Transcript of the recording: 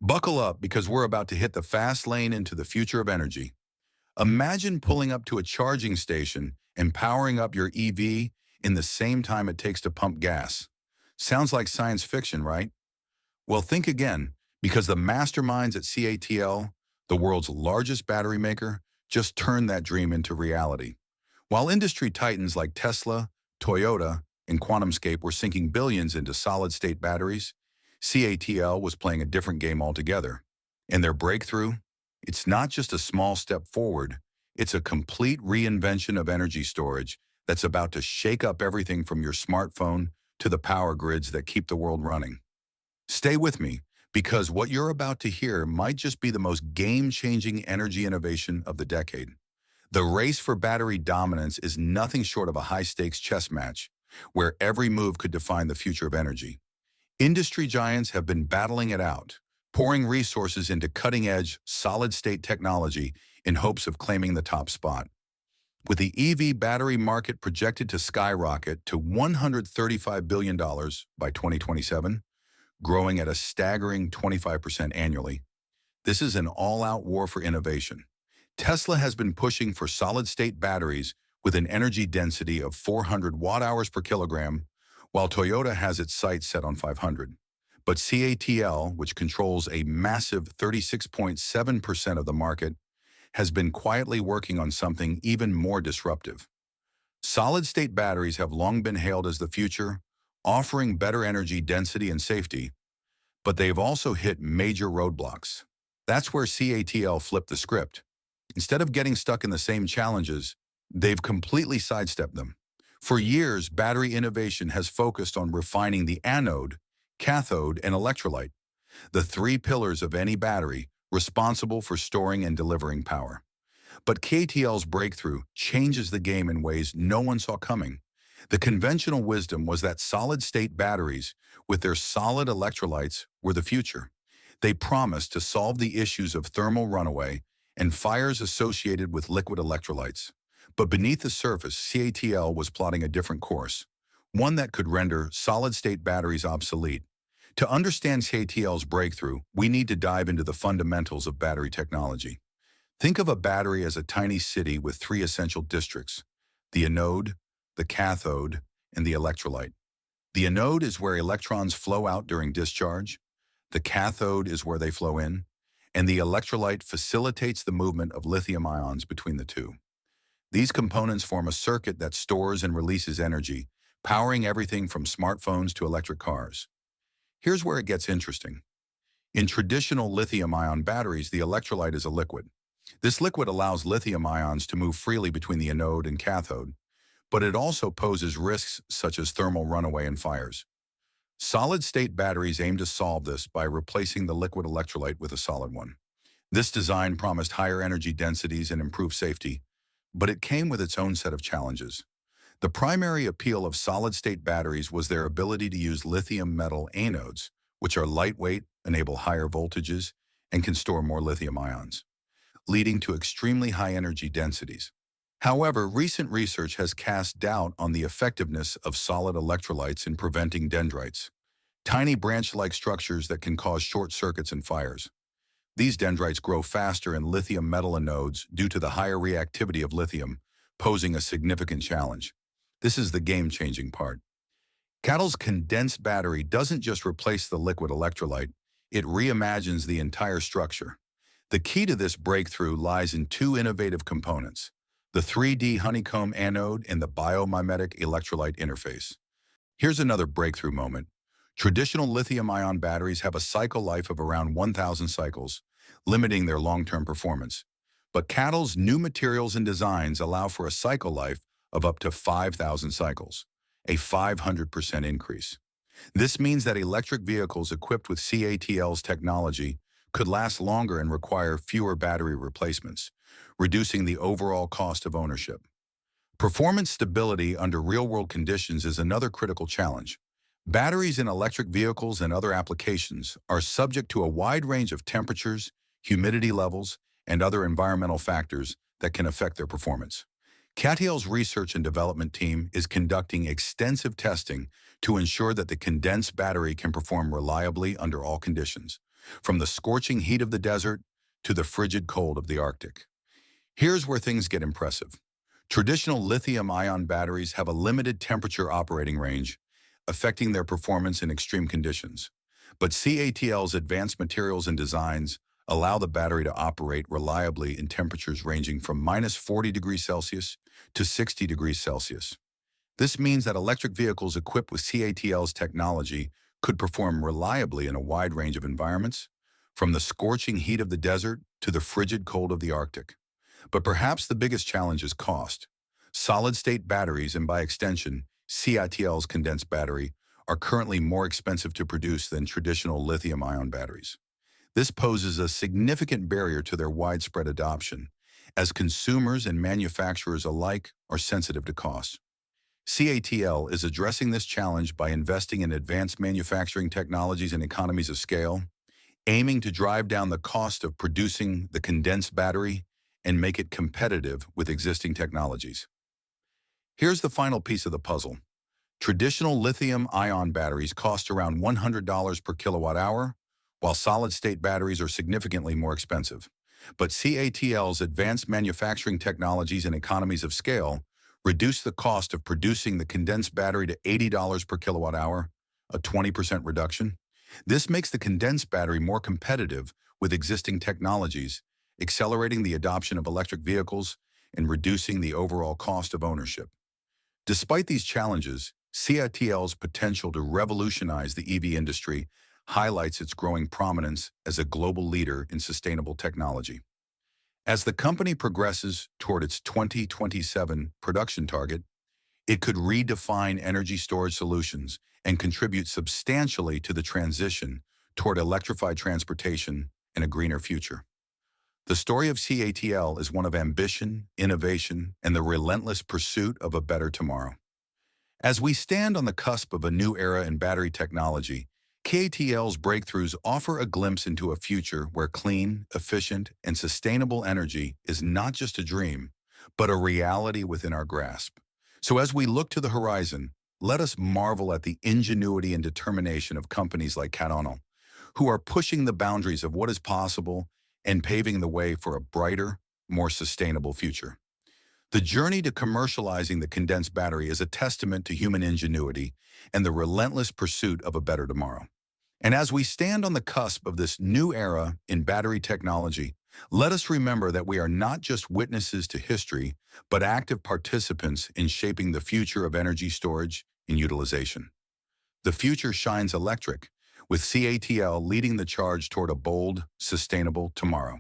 Buckle up because we're about to hit the fast lane into the future of energy. Imagine pulling up to a charging station and powering up your EV in the same time it takes to pump gas. Sounds like science fiction, right? Well, think again, because the masterminds at CATL, the world's largest battery maker, just turned that dream into reality. While industry titans like Tesla, Toyota, and QuantumScape were sinking billions into solid-state batteries, CATL was playing a different game altogether. And their breakthrough? It's not just a small step forward, it's a complete reinvention of energy storage that's about to shake up everything from your smartphone to the power grids that keep the world running. Stay with me, because what you're about to hear might just be the most game-changing energy innovation of the decade. The race for battery dominance is nothing short of a high-stakes chess match, where every move could define the future of energy. Industry giants have been battling it out, pouring resources into cutting-edge, solid-state technology in hopes of claiming the top spot. With the EV battery market projected to skyrocket to $135 billion by 2027, growing at a staggering 25% annually, this is an all-out war for innovation. Tesla has been pushing for solid-state batteries with an energy density of 400 watt-hours per kilogram, while Toyota has its sights set on 500. But CATL, which controls a massive 36.7% of the market, has been quietly working on something even more disruptive. Solid-state batteries have long been hailed as the future, offering better energy density and safety, but they've also hit major roadblocks. That's where CATL flipped the script. Instead of getting stuck in the same challenges, they've completely sidestepped them. For years, battery innovation has focused on refining the anode, cathode, and electrolyte, the three pillars of any battery responsible for storing and delivering power. But CATL's breakthrough changes the game in ways no one saw coming. The conventional wisdom was that solid-state batteries, with their solid electrolytes, were the future. They promised to solve the issues of thermal runaway and fires associated with liquid electrolytes. But beneath the surface, CATL was plotting a different course, one that could render solid-state batteries obsolete. To understand CATL's breakthrough, we need to dive into the fundamentals of battery technology. Think of a battery as a tiny city with three essential districts: the anode, the cathode, and the electrolyte. The anode is where electrons flow out during discharge, the cathode is where they flow in, and the electrolyte facilitates the movement of lithium ions between the two. These components form a circuit that stores and releases energy, powering everything from smartphones to electric cars. Here's where it gets interesting. In traditional lithium-ion batteries, the electrolyte is a liquid. This liquid allows lithium ions to move freely between the anode and cathode, but it also poses risks such as thermal runaway and fires. Solid-state batteries aim to solve this by replacing the liquid electrolyte with a solid one. This design promised higher energy densities and improved safety, but it came with its own set of challenges. The primary appeal of solid-state batteries was their ability to use lithium metal anodes, which are lightweight, enable higher voltages, and can store more lithium ions, leading to extremely high energy densities. However, recent research has cast doubt on the effectiveness of solid electrolytes in preventing dendrites, tiny branch-like structures that can cause short circuits and fires. These dendrites grow faster in lithium metal anodes due to the higher reactivity of lithium, posing a significant challenge. This is the game-changing part. CATL's condensed battery doesn't just replace the liquid electrolyte, it reimagines the entire structure. The key to this breakthrough lies in two innovative components: the 3D honeycomb anode and the biomimetic electrolyte interface. Here's another breakthrough moment. Traditional lithium-ion batteries have a cycle life of around 1,000 cycles, limiting their long-term performance. But CATL's new materials and designs allow for a cycle life of up to 5,000 cycles, a 500% increase. This means that electric vehicles equipped with CATL's technology could last longer and require fewer battery replacements, reducing the overall cost of ownership. Performance stability under real-world conditions is another critical challenge. Batteries in electric vehicles and other applications are subject to a wide range of temperatures, humidity levels, and other environmental factors that can affect their performance. CATL's research and development team is conducting extensive testing to ensure that the condensed battery can perform reliably under all conditions. from the scorching heat of the desert to the frigid cold of the Arctic. Here's where things get impressive. Traditional lithium-ion batteries have a limited temperature operating range, affecting their performance in extreme conditions. But CATL's advanced materials and designs allow the battery to operate reliably in temperatures ranging from -40 degrees Celsius to 60 degrees Celsius. This means that electric vehicles equipped with CATL's technology could perform reliably in a wide range of environments, from the scorching heat of the desert to the frigid cold of the Arctic. But perhaps the biggest challenge is cost. Solid-state batteries, and by extension, CATL's condensed battery, are currently more expensive to produce than traditional lithium-ion batteries. This poses a significant barrier to their widespread adoption, as consumers and manufacturers alike are sensitive to costs. CATL is addressing this challenge by investing in advanced manufacturing technologies and economies of scale, aiming to drive down the cost of producing the condensed battery and make it competitive with existing technologies. Here's the final piece of the puzzle. Traditional lithium-ion batteries cost around $100 per kilowatt hour, while solid-state batteries are significantly more expensive. But CATL's advanced manufacturing technologies and economies of scale reduce the cost of producing the condensed battery to $80 per kilowatt hour, a 20% reduction. This makes the condensed battery more competitive with existing technologies, accelerating the adoption of electric vehicles and reducing the overall cost of ownership. Despite these challenges, CATL's potential to revolutionize the EV industry highlights its growing prominence as a global leader in sustainable technology. As the company progresses toward its 2027 production target, it could redefine energy storage solutions and contribute substantially to the transition toward electrified transportation and a greener future. The story of CATL is one of ambition, innovation, and the relentless pursuit of a better tomorrow. As we stand on the cusp of a new era in battery technology, CATL's breakthroughs offer a glimpse into a future where clean, efficient, and sustainable energy is not just a dream, but a reality within our grasp. So as we look to the horizon, let us marvel at the ingenuity and determination of companies like CATL, who are pushing the boundaries of what is possible and paving the way for a brighter, more sustainable future. The journey to commercializing the condensed battery is a testament to human ingenuity and the relentless pursuit of a better tomorrow. And as we stand on the cusp of this new era in battery technology, let us remember that we are not just witnesses to history, but active participants in shaping the future of energy storage and utilization. The future shines electric, with CATL leading the charge toward a bold, sustainable tomorrow.